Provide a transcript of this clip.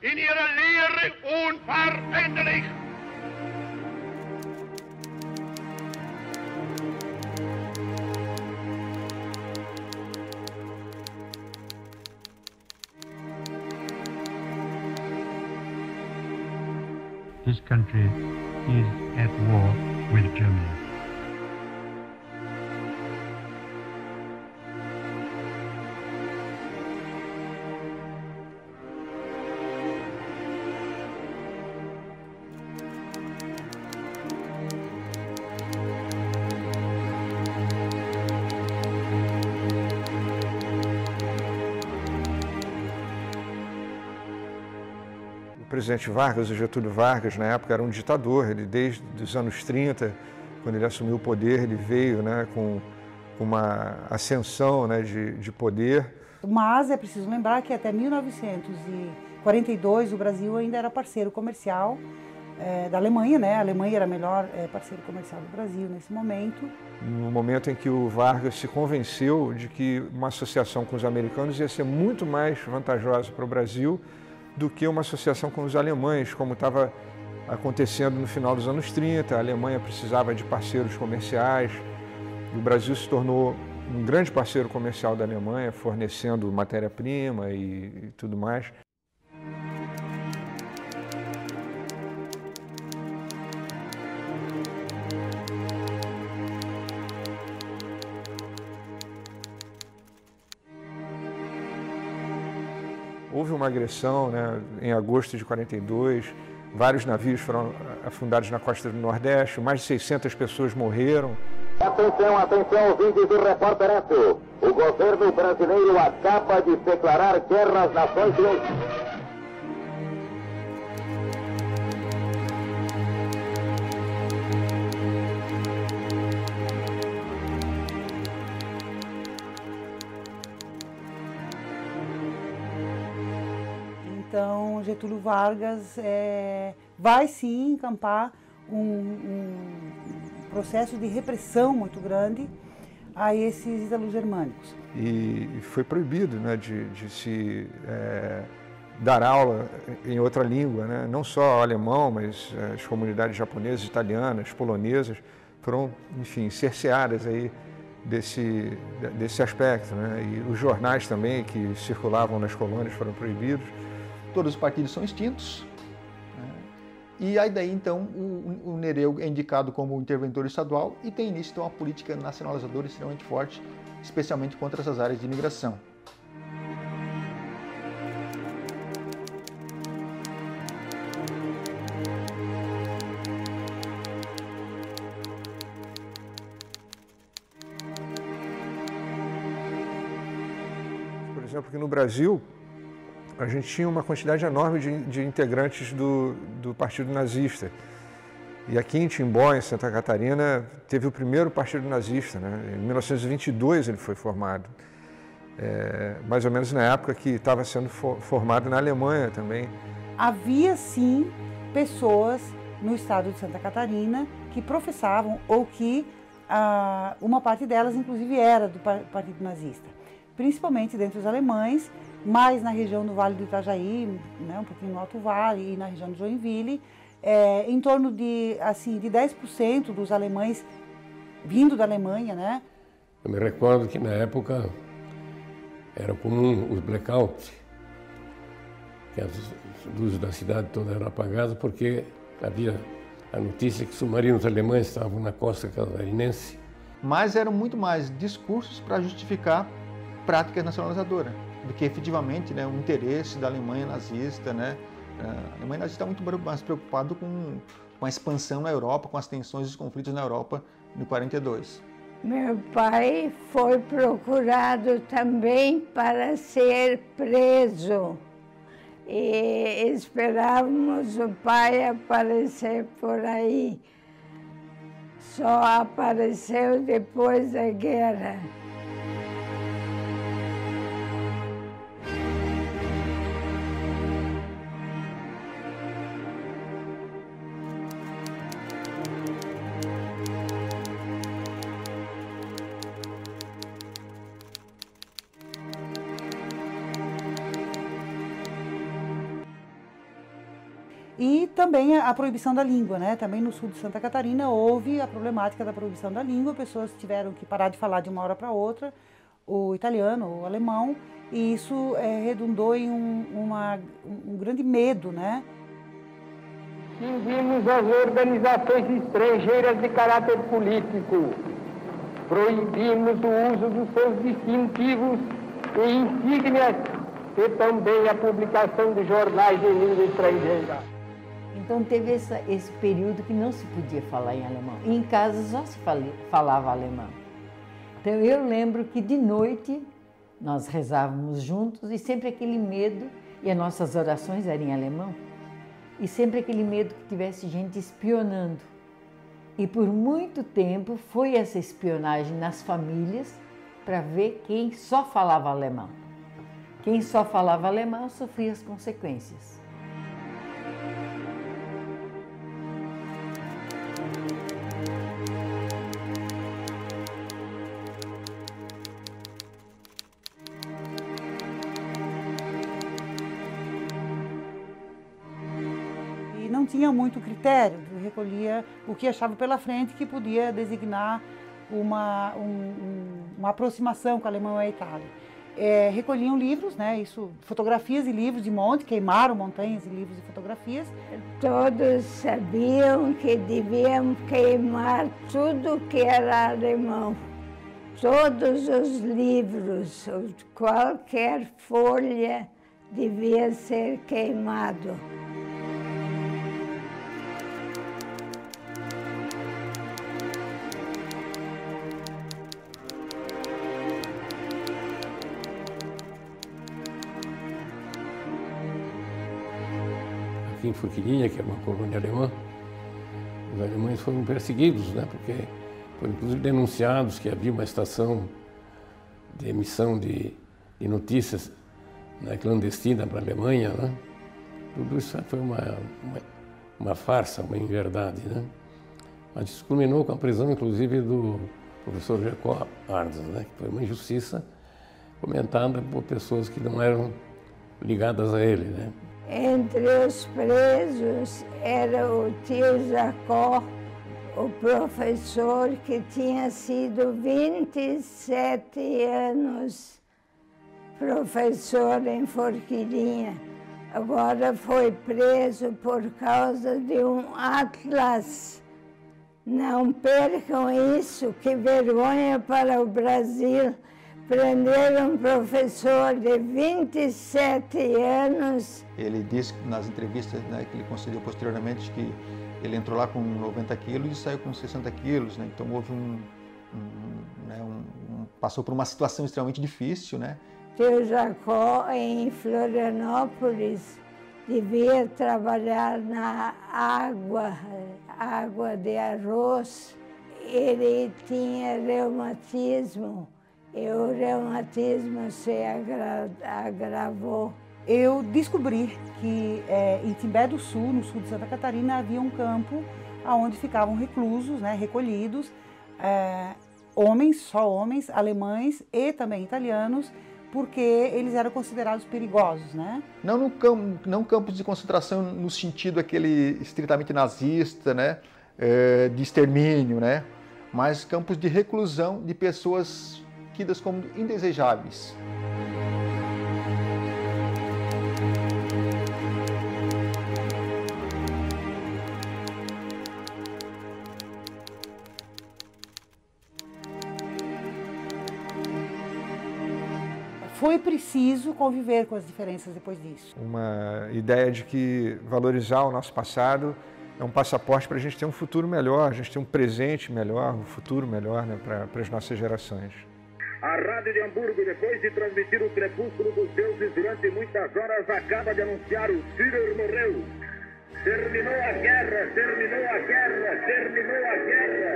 in ihrer Lehre unveränderlich. This country is at war with Germany. O presidente Vargas, o Getúlio Vargas, na época era um ditador. Ele, desde os anos 30, quando ele assumiu o poder, ele veio, né, com uma ascensão, né, de poder. Mas é preciso lembrar que até 1942 o Brasil ainda era parceiro comercial da Alemanha, né? A Alemanha era o melhor parceiro comercial do Brasil nesse momento. No momento em que o Vargas se convenceu de que uma associação com os americanos ia ser muito mais vantajosa para o Brasil do que uma associação com os alemães, como estava acontecendo no final dos anos 30. A Alemanha precisava de parceiros comerciais e o Brasil se tornou um grande parceiro comercial da Alemanha, fornecendo matéria-prima e tudo mais. Houve uma agressão, né, em agosto de 42, vários navios foram afundados na costa do Nordeste, mais de 600 pessoas morreram. Atenção, atenção, ouvintes do Repórter Eto. O governo brasileiro acaba de declarar guerra às Nações Unidas. Então, Getúlio Vargas vai sim encampar um processo de repressão muito grande a esses italo-germânicos. E foi proibido, né, de se dar aula em outra língua, né? Não só alemão, mas as comunidades japonesas, italianas, polonesas foram, enfim, cerceadas aí desse aspecto, né? E os jornais também que circulavam nas colônias foram proibidos. Todos os partidos são extintos, né? E aí daí então o Nereu é indicado como interventor estadual e tem início então uma política nacionalizadora extremamente forte, especialmente contra essas áreas de imigração. Por exemplo, aqui no Brasil, a gente tinha uma quantidade enorme de integrantes do Partido Nazista. E aqui em Timbó, em Santa Catarina, teve o primeiro Partido Nazista, né? Em 1922 ele foi formado. Mais ou menos na época que estava sendo formado na Alemanha também. Havia sim pessoas no estado de Santa Catarina que professavam, ou que uma parte delas inclusive era do Partido Nazista. Principalmente dentre os alemães, mais na região do Vale do Itajaí, né, um pouquinho no Alto Vale e na região de Joinville, em torno de 10% dos alemães vindo da Alemanha, né? Eu me recordo que na época era comum os blackouts, que as luzes da cidade toda eram apagadas porque havia a notícia que submarinos alemães estavam na costa catarinense. Mas eram muito mais discursos para justificar práticas nacionalizadoras do que efetivamente, né, o interesse da Alemanha nazista, né? A Alemanha nazista está muito mais preocupada com a expansão na Europa, com as tensões e os conflitos na Europa de 42. Meu pai foi procurado também para ser preso e esperávamos o pai aparecer por aí. Só apareceu depois da guerra. E também a proibição da língua, né? Também no sul de Santa Catarina houve a problemática da proibição da língua, pessoas tiveram que parar de falar de uma hora para outra o italiano, o alemão, e isso redundou em um grande medo, né? Exigimos às organizações estrangeiras de caráter político, proibimos o uso dos seus distintivos e insígnias e também a publicação de jornais em língua estrangeira. Então teve esse período que não se podia falar em alemão. E em casa só se falava alemão. Então eu lembro que de noite nós rezávamos juntos e sempre aquele medo, e as nossas orações eram em alemão, e sempre aquele medo que tivesse gente espionando. E por muito tempo foi essa espionagem nas famílias para ver quem só falava alemão. Quem só falava alemão sofria as consequências. Não tinha muito critério, recolhia o que achava pela frente que podia designar uma aproximação com a Alemanha e a Itália. Recolhiam livros, né, fotografias e livros de monte, queimaram montanhas de livros e fotografias. Todos sabiam que deviam queimar tudo que era alemão. Todos os livros, qualquer folha devia ser queimado. Aqui em Forquilinha, que é uma colônia alemã, os alemães foram perseguidos, né? Porque foram inclusive denunciados que havia uma estação de emissão de notícias, né, clandestina para a Alemanha, né? Tudo isso foi uma farsa, uma inverdade, né? Mas isso culminou com a prisão, inclusive, do professor Jacob Arndt, né? Que foi uma injustiça comentada por pessoas que não eram ligadas a ele, né? Entre os presos era o tio Jacó, o professor que tinha sido 27 anos professor em Forquilinha. Agora foi preso por causa de um atlas. Não percam isso, que vergonha para o Brasil. Prenderam um professor de 27 anos. Ele disse nas entrevistas, né, que ele concedeu posteriormente que ele entrou lá com 90 quilos e saiu com 60 quilos. Né? Então houve passou por uma situação extremamente difícil. Né? Tio Jacó, em Florianópolis, devia trabalhar na água de arroz. Ele tinha reumatismo. E o reumatismo se agravou. Eu descobri que em Timbé do Sul, no sul de Santa Catarina, havia um campo onde ficavam reclusos, né, recolhidos, só homens, alemães e também italianos, porque eles eram considerados perigosos, né? Não campos de concentração no sentido aquele estritamente nazista, né, de extermínio, né, mas campos de reclusão de pessoas tidas como indesejáveis. Foi preciso conviver com as diferenças depois disso. Uma ideia de que valorizar o nosso passado é um passaporte para a gente ter um futuro melhor, a gente ter um presente melhor, um futuro melhor, né, para as nossas gerações. A Rádio de Hamburgo, depois de transmitir o crepúsculo dos deuses durante muitas horas, acaba de anunciar o Führer morreu. Terminou a guerra, terminou a guerra, terminou a guerra.